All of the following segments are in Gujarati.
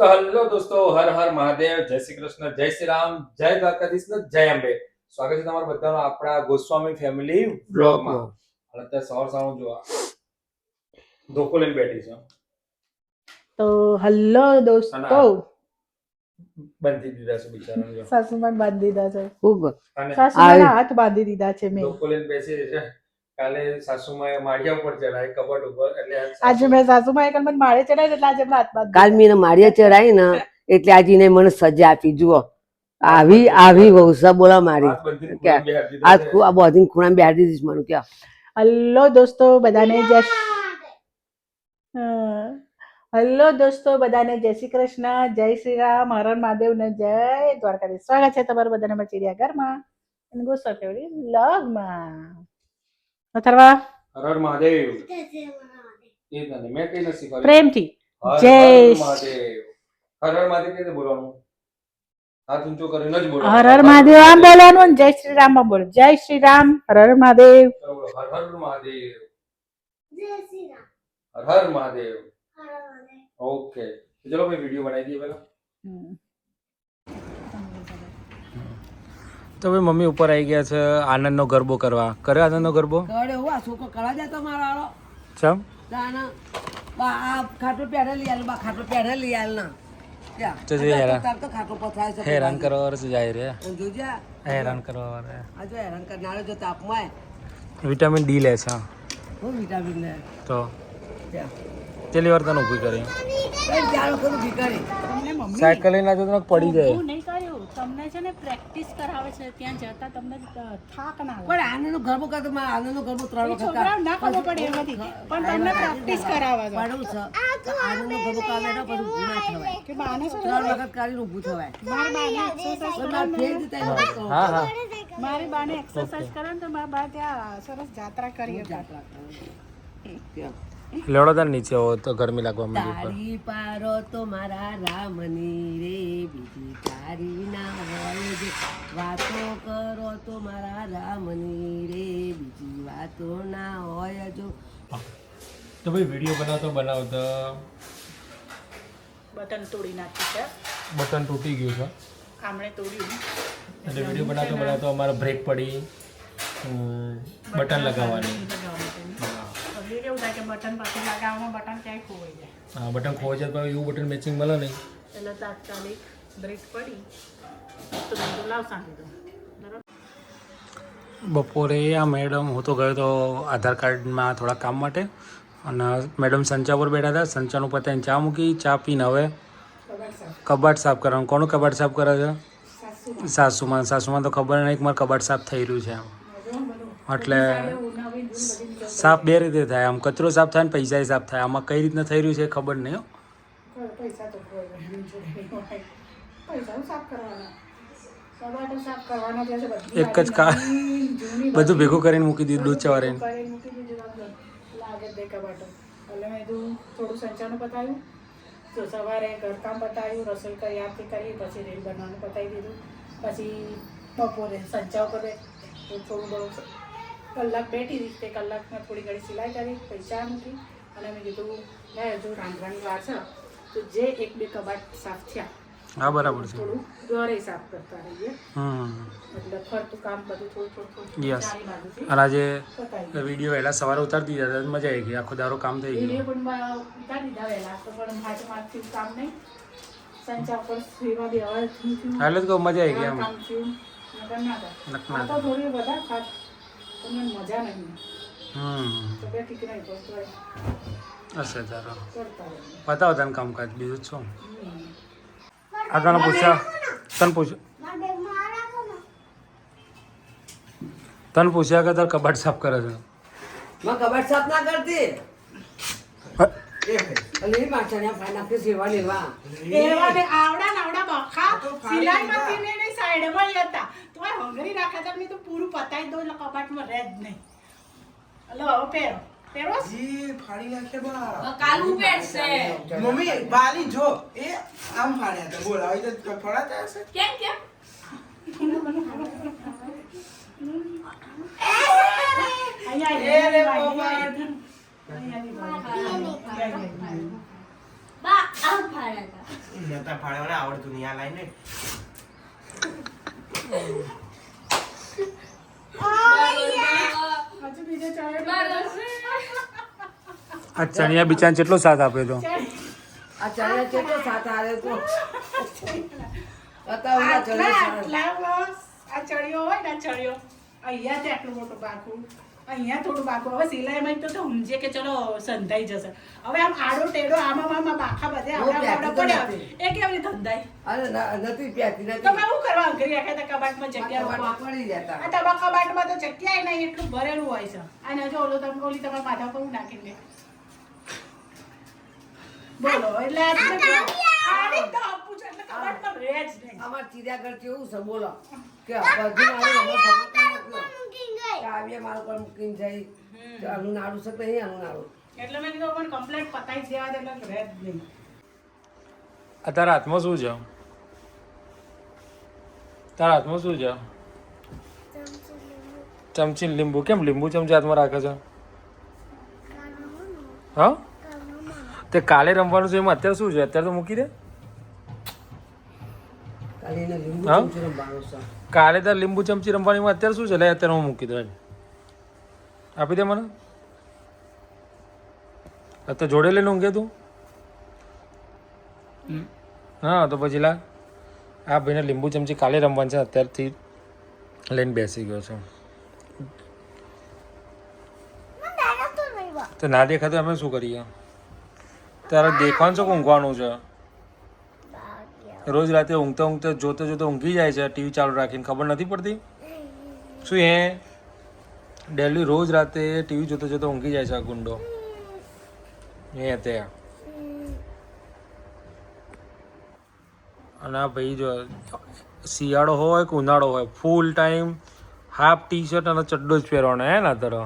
તો હેલો દોસ્તો, હર હર મહાદેવ, જય શ્રી કૃષ્ણ, જય શ્રી રામ, જય દ્વારકાધીશ ને જય અંબે. સ્વાગત છે તમારું બધાનું આપણા ગોસ્વામી ફેમિલી વ્લોગમાં. અને અત્યારે સવાર સવાર જોવા ધોકો લઈને બેઠી છે. તો હલો દોસ્તો, બાંધી દીધા છે બિચારાને જો. સાસુમાં બાંધી દીધા છે. ખૂબ અને સાસુમાના હાથ બાંધી દીધા છે મેં. ધોકો લઈને બેસી છે. કાલે સાસુમાએ માળિયા ઉપર ચડાય કબટ ઉપર, એટલે આજે મેં સાસુમાં એક મને માળે ચડાવી એટલે આજે એમના હાથ બાંધી કાલ દીધા. મેં માળિયા ચડાવી ને એટલે આજે એને મને સજા આપી. જુઓ આવી આવી વહુસા બોલા મારી હાથ બંધીને ખૂણામાં બેહાડી દીધા આ છે. આ બોધીને ખૂણામાં બેહાડી દીધીશ મને કે હલો દોસ્તો બધાને હલો દોસ્તો બધાને જય શ્રી કૃષ્ણ, જય શ્રી રામ, હર હર મહાદેવ ને જય દ્વારકાધીશ. સ્વાગત છે તમારું બધાને અમારા ચિડિયાઘરમાં અને ગોસ્વામી ફેમિલી વ્લોગમાં. અથર્વા હર હર મહાદેવ. એ તને મેં કઈ નથી શીખવાડ્યું. પ્રેમથી હર જય હર મહાદેવ. હર હર મહાદેવ કેવી રીતે બોલવાનું? હાથ ઊંચો કરીને જ બોલવાનું. હર હર મહાદેવ આમ બોલવાનું અને જય શ્રી રામ આમ બોલો. જય શ્રી રામ, હર હર મહાદેવ. હર હર મહાદેવ. જય શ્રી રામ. હર હર મહાદેવ. ઓકે, ચલો ભાઈ વિડિયો બનાવી દઈએ પહેલા. તો ભાઈ મમ્મી ઉપર આવી ગયા છે આનંદનો ગરબો કરવા. કરે આનંદનો ગરબો? કરે હું આ છોકરો કરા જાય તો મારો ચમ તાના બા આ ખાટો પહેરે લઈ આલ બા ખાટો પહેરે લઈ આલ ના તો જે હેરાન તાર તો ખાટો પથરાય છે હેરાન કરવા વાળા જાય રે. જોજે હેરાન કરવા વાળા આ જો હેરાન કરનારો જો તાપમાં વિટામિન ડી લે છે. હું વિટામિન લે તો ત્યાં છેલ્લી વાર તને ઊભી કરી કઈ જાણો કરું ભીકારી તમને મમ્મી સાયકલ લઈને તો તને પડી જાય. હું નહીં કર્યું, તમને છે ને પ્રેક્ટિસ કરાવે છે ત્યાં જતા તમને થાક ના લાગે. પણ આનંદનો ગરબો કરતો મારે આનંદનો ગરબો 3 વખત છોકરાઓ ના ખબર પડે એમ નથી પણ તમને પ્રેક્ટિસ કરાવે છે પાડું છે આનંદનો ગરબો કાઢે ને પછી ઊભું ના થવાય કે બાને છે 3 વખત કાઢીને ઊભું થવાય મારી બાને એક્સરસાઇઝ પણ મારે ફેર દીધા એ વખત તો હા હા મારી બાને એક્સરસાઇઝ કરે ને તો મારા બા ત્યાં સરસ જાત્રા કરી હતી. ત્યાં લેવડો તાર નીચે હો તો ગરમી લાગવા માંડી ઉપર. તારી પારો તો મારા રામની રે બીજી તારી ના હોય જે વાતો કરો તો મારા રામની રે બીજી વાતો ના હોય જો તો ભાઈ વિડીયો બનાવતો બટન તોડી નાખ્યું છે, બટન તૂટી ગયું છે આમણે તોડ્યું એટલે વિડીયો બનાવતો અમારે બ્રેક પડી બટન લગાવવાની. પછી કેવું થાય કે બટન પાછું લગાવવામાં બટન ક્યાંય ખોવાઈ જાય હા બટન ખોવાઈ જાય તો એવું બટન મેચિંગ મળે નહીં. એટલે તાત્કાલિક બ્રેક પડી તો બધું લાવ સાંધી દો. બપોરે આ મેડમ હું તો ગયો તો આધાર કાર્ડમાં થોડા કામ માટે અને મેડમ સંચા પર બેઠા હતા. સંચાનું પતાવીને ચા મૂકી, ચા પીને હવે કબાટ સાફ કરવાનું. કોનું કબાટ સાફ કરે છે? સાસુમાં. સાસુમાં તો ખબર નહીં કે મારે કબાટ સાફ થઈ રહ્યું છે એટલે સાફ બે રીતે થાય, આમ કચરો સાફ થાય ને પૈસા સાફ થાય. આમાં કઈ રીતના થઈ રહ્યું છે એ ખબર નહીં હો. પૈસા તો પૈસા સાફ કરવાના, કબાટો સાફ કરવાના છે બધું એક જ બધું ભેગું કરીને મૂકી દીધું દૂધ ચવારીને. મૂકી દીધું લાગે દે કબાટો. એટલે મેં કીધું થોડું સંચાનું પતાવ્યું તો સવારે ઘરકામ પતાવ્યું, રસોઈ કરી આરતી કરી, પછી રીલ બનાવવાનું પતાવી દીધું. પછી બપોરે સંચા ઉપર થોડું ઘણું કલાક બેઠી હતી તે કલાકમાં થોડી ઘણી સિલાઈ કરી, પૈસા મૂકી અને મેં કીધું લે હજુ રાંધવાની વાર છે તો જે 1-2 કબાટ સાફ થયા હા બરાબર છે. થોડું ઘરે સાફ કરતા રહીએ હમ એટલે ફરતું કામ બધું થોડું યસ. ચારી બાજુથી અને આજે પતાવી વિડીયો વહેલા સવારે ઉતારી દીધા હતા, મજા આવી ગઈ. આખો દારો કામ થઈ ગયું. વિડીયો પણ ઉતારી દીધા વહેલા તો પણ હાથમાંથી કામ નહીં, સંચા ઉપર સેવા બી હવે થયું એટલે જ કહું મજા આવી ગઈ એમ. કામ થયું નકર ના થાય. આ તો થોડી વધારે ખાત તો મને મજા નહીં તો બે ઠીક નહીં પડતો હશે તારો કરતા રહીએ. બતાવો તને કામકાજ બીજું જ શું. આ તને પૂછ્યા કે તાર કબાટ સાફ કરે છે? માં કબાટ સાફ ના કરતી અલે એ માછાને ફાઈ નાખી સેવા લેવા એવાને આવડા નાવડા બખા સિલાઈમાંથી ને સાઈડમાં ય હતા તોય હંગરી રાખા હતા. મેં તો પૂરું પતાઈ દો એટલે કબાટમાં રહે જ નહીં. હલો હવે પહેરો પહેરો જી ફાડી નાખે બા કાલું પહેરશે. મમ્મી બાલી જો એ આમ ફાડ્યા હતા બોલ આવી તો ફળાતા હશે કેમ કેમ એ રે બાબા બા આમ ફાડ્યા હતા. નતા ફાડવાના આવડતું નહીં આ લાઈને હજુ બીજો ચણિયો આ ચણિયા બિચારાને કેટલો સાથ આપ્યો તો આ ચણિયા કેટલો સાથ આવે તો બતાવો ના ચણિયા આ ચણિયો હોય ને ચણિયો અહીંયા તે આટલું મોટું બાકું અહીંયા થોડું બાકું હવે સિલાઈમાં તો સમજે કે ચલો સંધાઈ જશે હવે આમ આડો ટેડો આમાં બાખા બધે આપણે પડ્યા એ કેવી રીતે ધંધાય અરે નથી પ્યાતી તો નથી મેં શું કરવા કરી આખા તો કબાટમાં જગ્યા મૂકવા પડી જતા આ તમારા કબાટમાં તો જગ્યા નહીં એટલું ભરેલું હોય છે અને જો ઓલી તમારા માથા પર નાખીને બોલો એટલે આને તો આપું છું એટલે કબાટમાં રહે જ નહીં અમાર ચિડિયાઘર કેવું છે બોલો કે બધું મારું કાવ્ય મારું પર મૂકીને જઈ તો આનું નાડું છે તો નહીં આનું નાડું એટલે મેં કીધું પણ કમ્પ્લેટ પતાઈ દેવા દે એટલે રહે જ નહીં આ તારા હાથમાં શું છે તારા હાથમાં શું છે ચમચી લીંબુ કેમ લીંબુ ચમચી હાથમાં રાખે છે હા તે કાલે રમવાનું છે એમાં અત્યારે શું છે અત્યારે તો મૂકી દે કાલે એને લીંબુ હા? ચમચી રમવાનું છે કાલે તાર લીંબુ ચમચી રમવાની અત્યારે શું છે લે અત્યારે હું મૂકી દઉં આપી દે મને અત્યારે જોડે લઈને ઊંઘે તું હા તો પછી લા આ ભાઈને લીંબુ ચમચી કાલે રમવાનું છે અત્યારથી લઈને બેસી ગયો છું તો ના દેખાતું અમે શું કરીએ તારે દેખવાનું છે કે ઊંઘવાનું છે રોજ રાતે ઊંઘતા ઊંઘતા જોતો જોતો ઊંઘી જાય છે ટીવી ચાલુ રાખીને ખબર નથી પડતી શું એ ડેલી રોજ રાતે ટીવી જોતો જોતો ઊંઘી જાય છે આ ગુંડો એ તે અને આ ભાઈ જો શિયાળો હોય કે ઉનાળો હોય full time half T shirt અને ચડ્ડો જ પહેરવાનો હે ને તારો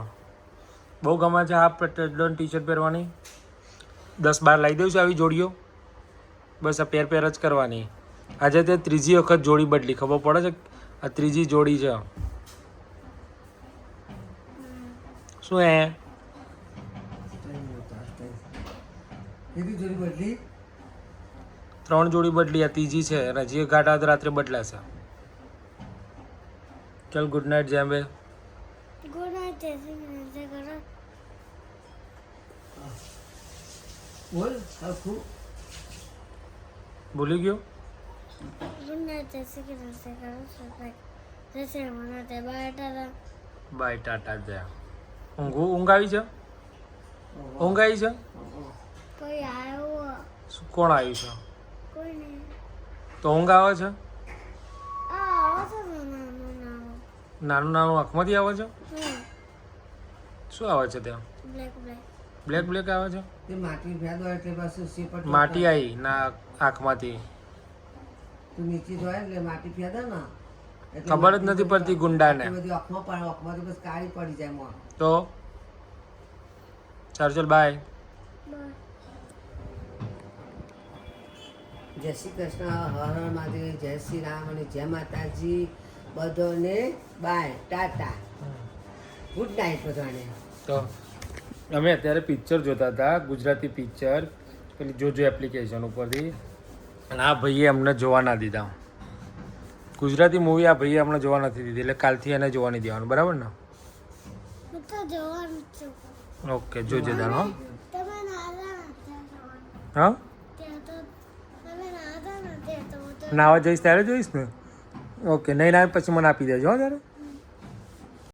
બહુ ગમે છે હાફ ચડ્ડો ટી શર્ટ પહેરવાની 10-12 લાવી દઉં છું આવી જોડીઓ બસ આ પેર જ કરવાની આજે તે ત્રીજી વખત જોડી બદલી ખબર પડે છે આ ત્રીજી જોડી છે શું હે કીધું જોડી બદલી 3 જોડી બદલી આ ત્રીજી છે અને જે ઘાટા રાત્રે બદલાશે ચલ ગુડ નાઇટ જેમ્બે ગુડ નાઇટ જય કરો બોલ હરખું ભૂલી ગયો ગુડ નાઇટ જય કરો જય મને તે બાટા બાય ટાટા જયા ઊંઘ આવી છે ઊંઘ આવી છે કોઈ આવ્યો કોણ આવ્યું છે કોઈ નહીં તો ઊંઘ આવે છે આવો તો નાનું નાનું આંખમાંથી આવે છે હમ શું આવે છે ત્યાં બ્લેક બ્લેક બ્લેક બ્લેક આવે છે તે માટી ભેદ હોય એટલે પાછું સીપટ માટી આવી ના આંખમાંથી તું નીચે જોય એટલે માટી ફેદે ને એટલે ખબર જ માટી નથી પડતી ગુંડાને આટલી બધી આંખમાં પણ આંખમાંથી બસ કાળી પડી જાય મોં તો ચાલ બાય જય શ્રી કૃષ્ણ હર હર મહાદેવ જય શ્રી રામ અને જય માતાજી બધાને બાય ટાટા ગુડ નાઇટ બધાને તો અમે અત્યારે પિક્ચર જોતા હતા ગુજરાતી પિક્ચર પેલી જોજો એપ્લિકેશન ઉપરથી અને આ ભાઈએ અમને જોવા ના દીધા ગુજરાતી મૂવી આ ભાઈએ અમને જોવા નથી દીધી એટલે કાલથી એને જોવા નહીં દેવાનું બરાબર ને હું તો જોવાનું છું ઓકે જોજે દાનો તમે નાના નથી જોવાનું હા ત્યાં તો તમે નાના નથી તો હું તો નાવા જઈશ ત્યારે જોઈશ ને ઓકે નહીં ના પછી મને આપી દેજો હો ત્યારે